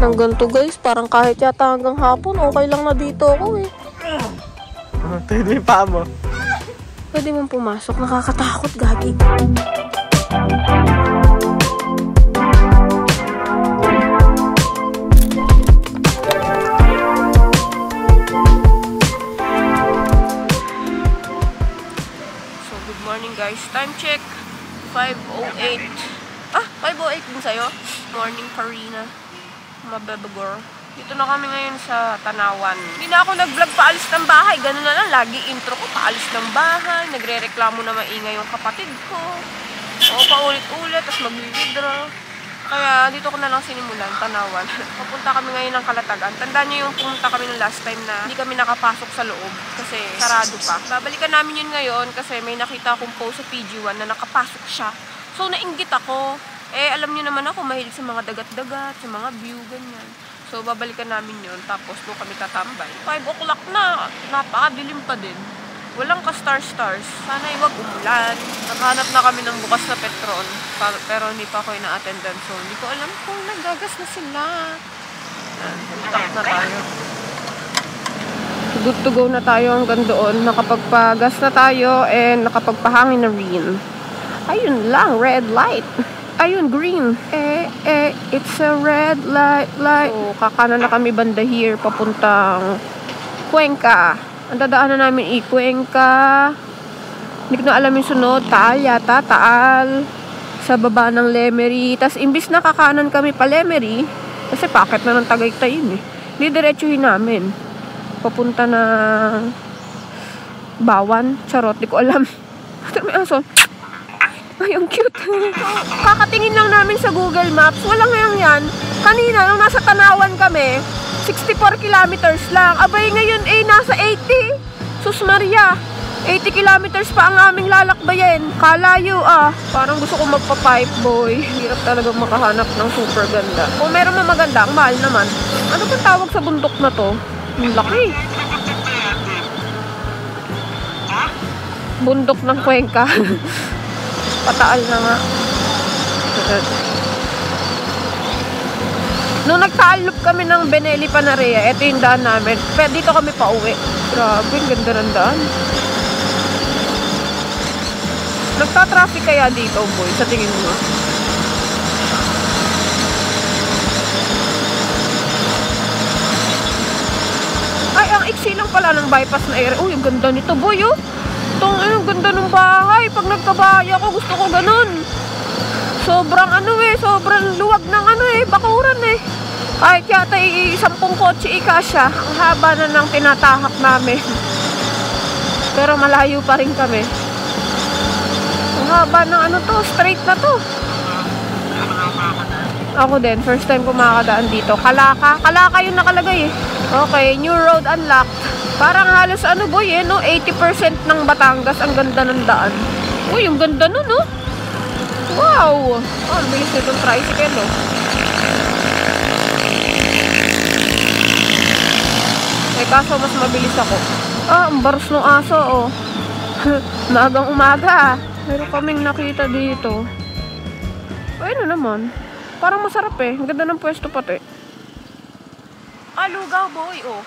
ng ganito guys. Parang kahit yata hanggang hapon, okay lang na dito ako eh. Ito yung paa mo. Pwede mong pumasok. Nakakatakot, gagi. So, good morning guys. Time check. 5:08. 5:08 din sa'yo. Morning, Karina. Mababagor. Dito na kami ngayon sa Tanawan. Hindi na ako nag-vlog paalis ng bahay. Ganun na lang. Lagi intro ko paalis ng bahay. Nagre-reklamo na maingay yung kapatid ko. O, paulit-ulit. Tapos mag-withdraw. Kaya dito ko na lang sinimulan, Tanawan. Papunta kami ngayon ng Kalatagan. Tandaan niyo yung pumunta kami ng last time na hindi kami nakapasok sa loob. Kasi sarado pa. Babalikan namin yun ngayon kasi may nakita akong post sa PG1 na nakapasok siya. So, nainggit ako. Alam niyo naman ako, mahilig sa mga dagat-dagat, sa mga view, ganyan. So, babalikan namin yun. Tapos, doon kami tatambay. 5 o'clock na. Napakadilim pa din. Walang ka-stars-stars. Sana iwag umulan. Naghanap na kami ng bukas na Petron. Pero hindi pa ako ina-attendan. So, hindi ko alam kung nagagas na sila. Tap na tayo. Good to go na tayo hanggang doon. Nakapagpagas na tayo and nakapagpahangin na rin. Ayun lang, red light. Ayun, green. It's a red light. So, kakanan na kami banda here, papuntang Cuenca. Ang dadaanan namin Cuenca. Hindi ko na alam yung sunod. Taal yata, Taal. Sa baba ng Lemery. Tapos, imbis na kakanan kami pa Lemery, kasi packet na ng Tagaytay yun eh. Hindi diretsuhin namin. Papunta na Bawan. Charot, di ko alam. May aso. Ay, ang cute. Kakatingin lang namin sa Google Maps. Walang yan. Kanina, nung nasa Tanawan kami, 64 kilometers lang. Abay, ngayon nasa 80. Sus Maria. 80 kilometers pa ang aming lalakbayin. Kalayo Parang gusto ko magpa-pipe boy. Hirap talaga makahanap ng super ganda. Kung meron na maganda, ang mahal naman. Ano bang tawag sa bundok na to? Ang laki. Bundok ng Cuenca. Pataal na nga. Nung nagtaal-loop kami ng Benelli Panarea, ito yung daan namin. Pero dito kami pa uwi. Grabe, ang ganda ng daan. Nagta-traffic kaya dito, boy, sa tingin mo? Ay, ang iksi lang pala ng bypass na area. Uy, ang ganda nito, boy, oh. Ang ganda ng bahay. Pag nagkabahay ako, gusto ko ganun. Sobrang sobrang luwag ng bakuran eh. Kahit yata 10 kotse ikasya. Ang haba na ng tinatahak namin. Pero malayo pa rin kami. Ang haba ng straight na to. Ako din, first time ko makakadaan dito. Kalaka yung nakalagay eh. Okay, new road unlocked. Parang halos 80% ng Batangas. Ang ganda ng daan. Uy, yung ganda nun, no? Wow! Ang bilis nitong tricycle, no? Kaso mas mabilis ako. Ang baros ng aso, oh. Magang umaga. Meron kaming nakita dito. Ano naman? Parang masarap eh. Ang ganda ng pwesto pati. Lugaw, boy, oh.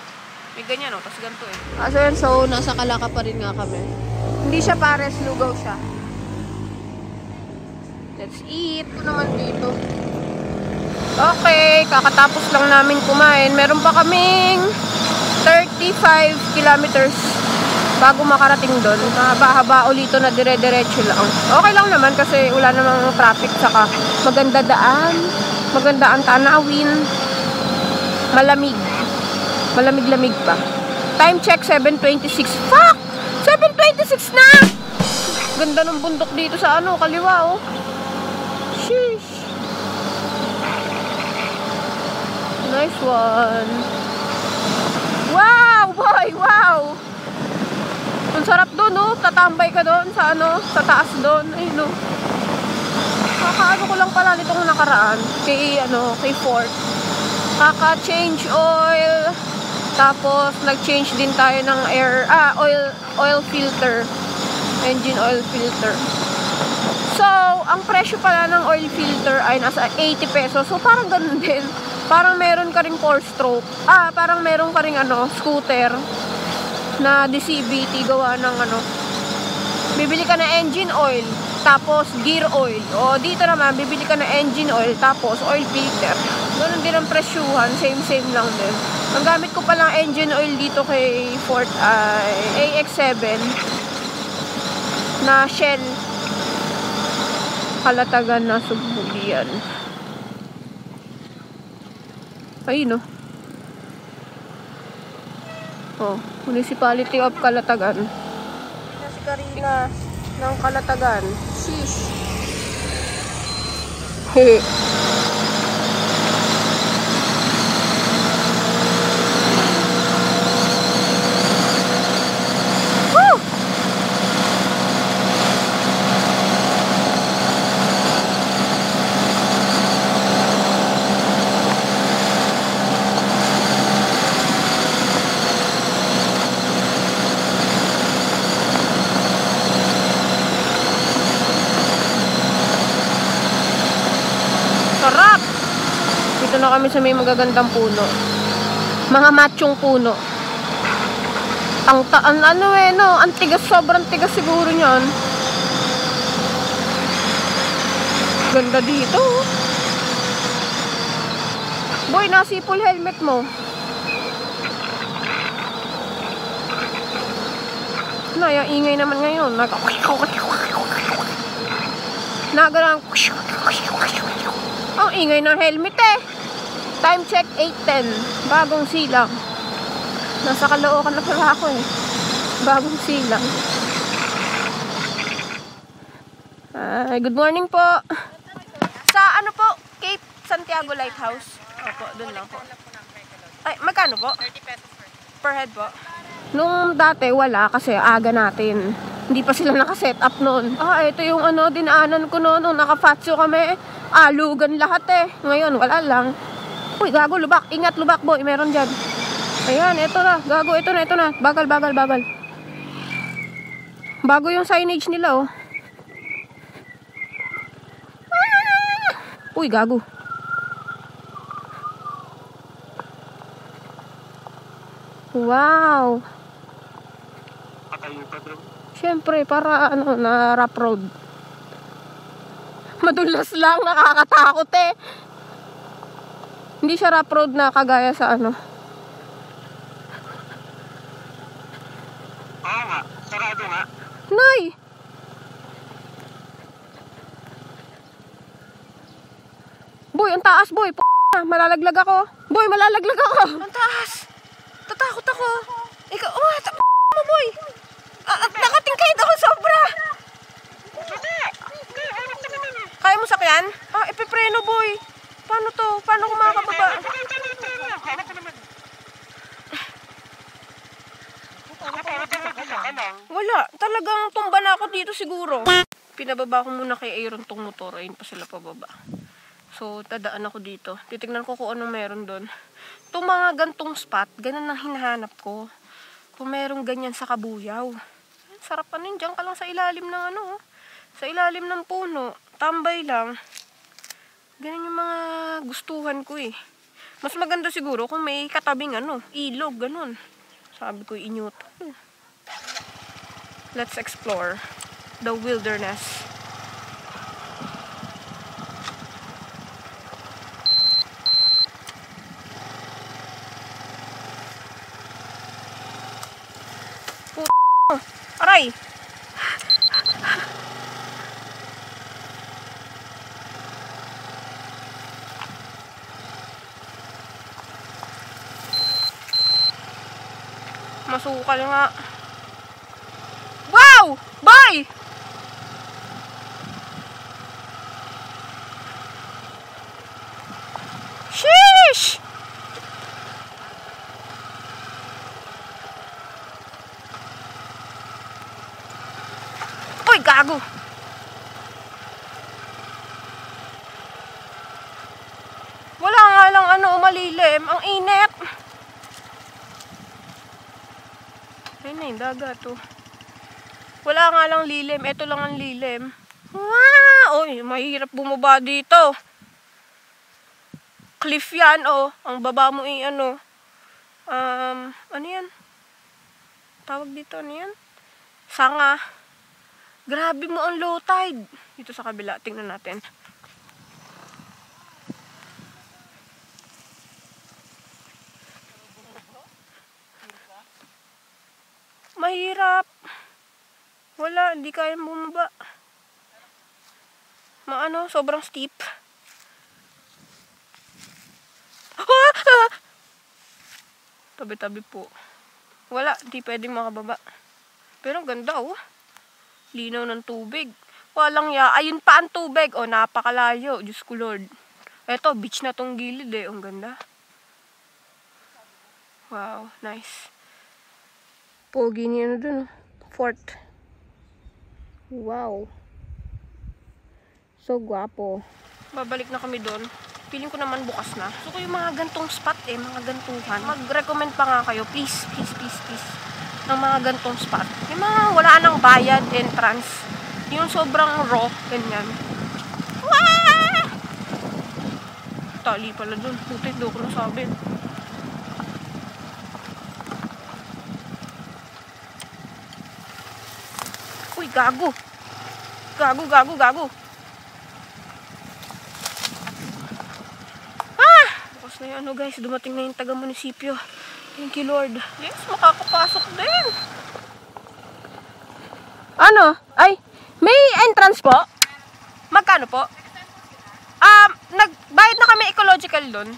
May ganyan, tapos ganito eh. So, nasa Kalaka pa rin nga kami. Hindi siya pares, lugaw siya. Let's eat. Ito naman dito. Okay, kakatapos lang namin kumain. Meron pa kaming 35 kilometers bago makarating doon. Mahaba-haba ulito na dire-diretso lang. Okay lang naman kasi wala namang traffic, saka maganda daan. Maganda ang tanawin. Malamig. Malamig-lamig pa. Time check, 7:26. Fuck! 7:26 na! Ganda ng bundok dito sa kaliwa, oh. Sheesh. Nice one. Wow, boy! Wow! Ang sarap doon, oh. Tatambay ka doon sa sa taas doon. Ayun, oh. Kakaano ko lang pala nitong nakaraan. Kay Ford. Kaka-change oil. Tapos, nag-change din tayo ng oil filter. Engine oil filter. So, ang presyo pala ng oil filter ay nasa 80 pesos. So, parang ganun din. Parang meron ka ring 4-stroke. Parang meron ka ring scooter na DCVT gawa ng bibili ka na engine oil, tapos gear oil. O dito naman, bibili ka na engine oil, tapos oil filter. Ganun din ang presyuhan, same lang din. Ang gamit ko palang engine oil dito kay Ford ay AX7 na Shell. Kalatagan na Subulian. Ayun Municipality of Calatagan. Ito si Karina ng Calatagan. Sheesh. Woo! Sarap! Dito na kami sa may magagandang puno. Mga matchong puno. Ang tigas, sobrang tigas siguro niyan. Ganda dito. Boy, nasipol helmet mo. Yung ingay naman ngayon. Nagarang ang ingay ng helmet Time check 8:10. Bagong silang. Nasa Caloocan na pala ako Bagong silang. Good morning po. Sa po? Cape Santiago Lighthouse. Opo, doon lang po. Ay, magkano po? 30 pesos per head po. Nung dati wala kasi aga natin. Hindi pa sila naka-set up noon. Ito yung dinaanan ko noon. Naka-fatso kami. Alugan lahat Ngayon, wala lang. Uy, gago, lubak. Ingat, lubak, boy. Meron dyan. Ayan, ito na. Gago, ito na. Bagal. Bago yung signage nila, Uy, gago. Wow. Siyempre, para na rough road. Madulas lang, nakakatakot Hindi siya rough road na kagaya sa Oo nga, sarado nga. Nay! Boy, ang taas, boy. Malalaglag ako. Boy, malalaglag ako. Ang taas. Tatakot ako. Ikaw, mo, boy. Nakatingkayad ako sobra. Kaya mo sakyan? Ipipreno, boy. Paano to? Paano ko makakababa? Wala. Talagang tumba na ako dito siguro. Pinababa ko muna kay Aaron tong motor. Ayun pa sila pababa. So, tadaan ako dito. Titignan ko kung anong meron doon. Itong mga gantong spot, ganun ang hinahanap ko. Kung merong ganyan sa Kabuyaw. Sarap pa nun. Diyan ka lang sa ilalim ng sa ilalim ng puno. Tambay lang. Ganun yung mga gustuhan ko Mas maganda siguro kung may katabing ilog, ganun. Sabi ko, inyot. Let's explore the wilderness. Aray! Masukal nga. Wow! Bye! Sheesh! Uy, gago! Wala nga lang malilim. Ang init. Ayun na yung dagat Wala nga lang lilim. Ito lang ang lilim. Wow! Uy, mahirap bumaba dito. cliff yan, oh. Ang baba mo ano yan? Tawag dito, ano yan? Sanga. Grabe mo ang low tide. Dito sa kabila, tingnan natin. Mahirap. Wala, hindi kaya bumaba. Sobrang steep. Tabi-tabi po. Wala, di pwedeng makababa. Pero ang ganda, oh. Linaw ng tubig. Walang ayun pa ang tubig. Oh, napakalayo. Diyos ko Lord. Eto, beach na tong gilid eh. Ang ganda. Wow, nice. Pogi niya dun, oh. Fort. Wow. So gwapo. Babalik na kami doon. Feeling ko naman bukas na. So, yung mga gantong spot mga gantuhan. Mag-recommend pa nga kayo, please, ng mga gantong spot. Yung mga wala nang bayad, entrance. Yung sobrang raw, ganyan. Wah! Tali pala dun. Putit, do ko nasabi. Uy, gago. Gago. Na yung guys, dumating na yung taga-munisipyo. Thank you Lord. Yes, makakapasok din. Ano? Ay, may entrance po? Magkano po? Nagbayad na kami ecological doon.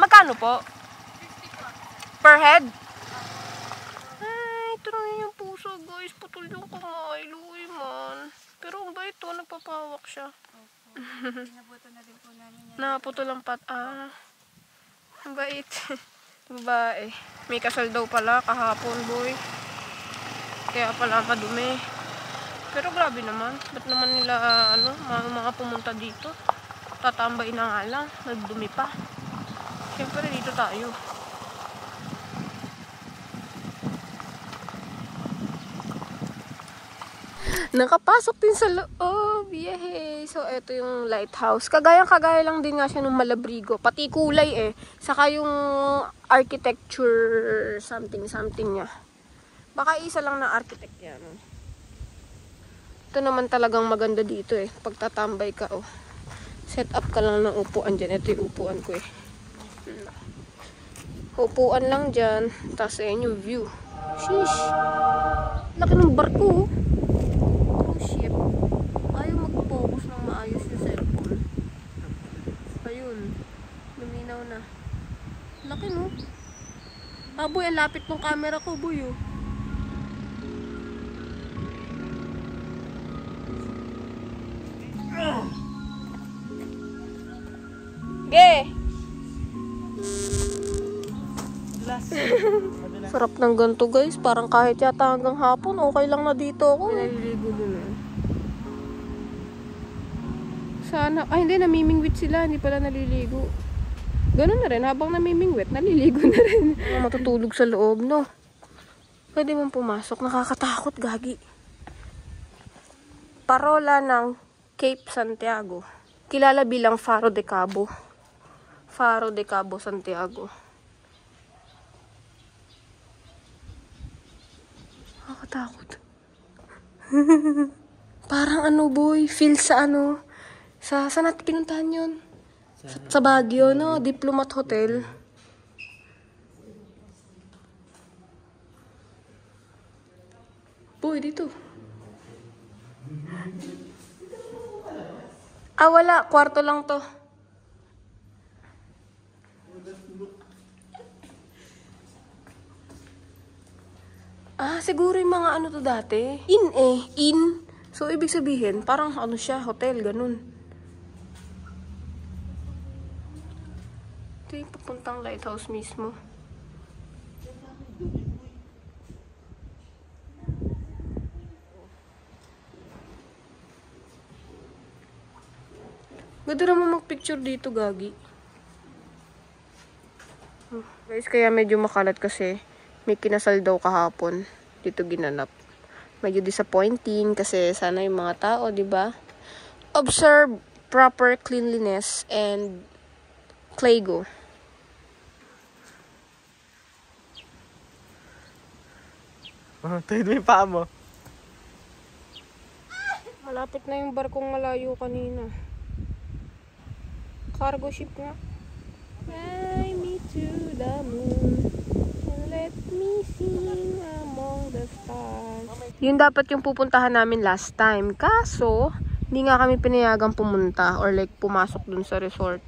Magkano po? 50 per head? Ay, ito na yung puso guys. Putol yung kamay. Luwi man. Pero ang bait to, nagpapawak siya. Pinabuto na din po namin yan. Naputo lang ang bait. Babae. May kasal daw pala kahapon, boy. Kaya pala madumi. Pero grabe naman. Ba't naman nila, mga pumunta dito? Tatambay na nga lang. Nagdumi pa. Siyempre, dito tayo. Nakapasok din sa loob. Yehey. So, ito yung lighthouse. Kagaya lang din nga siya ng Malabrigo. Pati kulay Saka yung architecture something niya. Baka isa lang na architect yan. Ito naman talagang maganda dito Pagtatambay ka set up ka lang ng upuan dyan. Ito yung upuan ko Upuan lang dyan. Tapos yung view. Sheesh. Laki ng barko ship. Ayaw mag-focus ng maayos yung cellphone. Ayun. Luminaw na. Laki no? Boy, ang lapit ng camera ko, boy Sarap ng ganito guys. Parang kahit yata hanggang hapon, okay lang na dito ako. Naliligo dun Sana. Hindi, namimingwit sila. Hindi pala naliligo. Ganun na rin. Habang namimingwit, naliligo na rin. Matutulog sa loob, no? Pwede mong pumasok. Nakakatakot, gagi. Parola ng Cape Santiago. Kilala bilang Faro de Cabo. Faro de Cabo, Santiago. Nakakatakot. Parang boy, feel sa saan natin pinuntahan yun? Sa Baguio, no? Diplomat Hotel. Boy, dito. Wala. Kwarto lang to. Siguro yung mga to dati. In. So, ibig sabihin, parang siya, hotel, ganun. Ito yung papuntang lighthouse mismo. Ganda naman mag-picture dito, gagi. Guys, kaya medyo makalat kasi may kinasal daw kahapon. Dito ginanap. Medyo disappointing kasi sana yung mga tao, 'di ba? Observe proper cleanliness and Claygo. Tuhid mo yung paa mo. Malapit na yung barkong malayo kanina. Cargo ship nga. Fly me to the moon and let me sing among the stars. Yun dapat yung pupuntahan namin last time. Kaso, hindi nga kami pinayagang pumunta or like pumasok dun sa resort.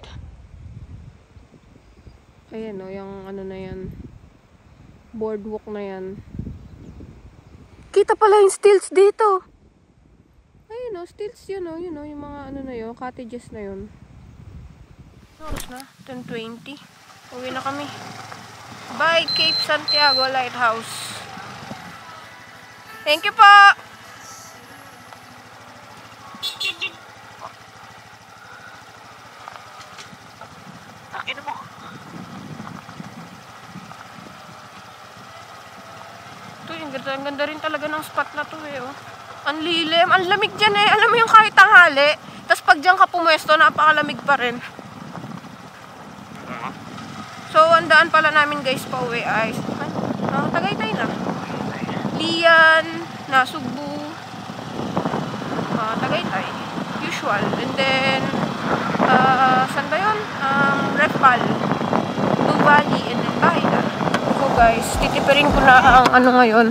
Ayan o, yung ano na yan. Boardwalk na yan. Kita pala yung stilts dito. Ayun o, stilts yun o. Yun o, yung mga ano na yun, cottages na yun. Oras na, 10:20. Uwi na kami. Bye, Cape Santiago Lighthouse. Thank you po! Akin mo. Ang ganda rin talaga ng spot na to eh, oh. Ang lilim, ang lamig dyan eh. Alam mo yung kahit tanghali, tapos pag dyan ka pumuesto, napakalamig pa rin. So, ang daan pala namin guys pa uwi ay Tagaytay na. Lian, Nasugbu, Tagaytay. Usual. And then, saan ba yun? Repal, Blue Valley, and then Bahilan. So guys, titipirin ko na ang ano ngayon.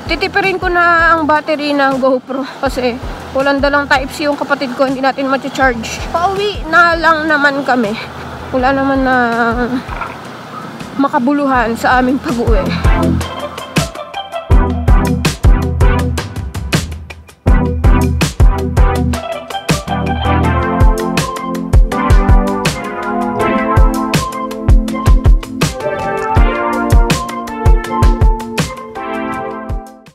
Titipirin ko na ang battery ng GoPro kasi walang dalang Type-C yung kapatid ko, hindi natin ma-charge. Pauwi na lang naman kami. Wala naman na makabuluhan sa aming pag-uwi.